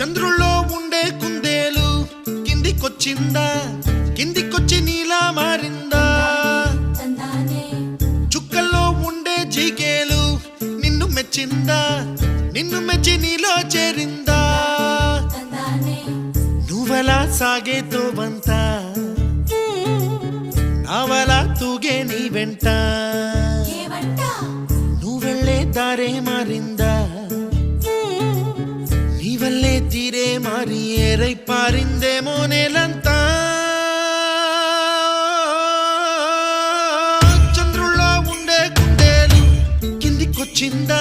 చంద్రుల్లో ఉండే కుందేలు కిందికొచ్చిందా, కిందికొచ్చి నీలా మారిందా? చుక్కల్లో ఉండే జీకేలు నిన్ను మెచ్చిందా, నిన్ను మెచ్చి నీలో చేరిందా? నువ్వలా సాగే తోవంతా నావలా తూగే నీ వెంట, నువ్వెళ్ళే దారే మారిందా, నీ వల్లే తీరే మారి ఏరై పారిందేమో నేలంతా. చంద్రుల్లో ఉండే కుందేలు కిందికొచ్చిందా,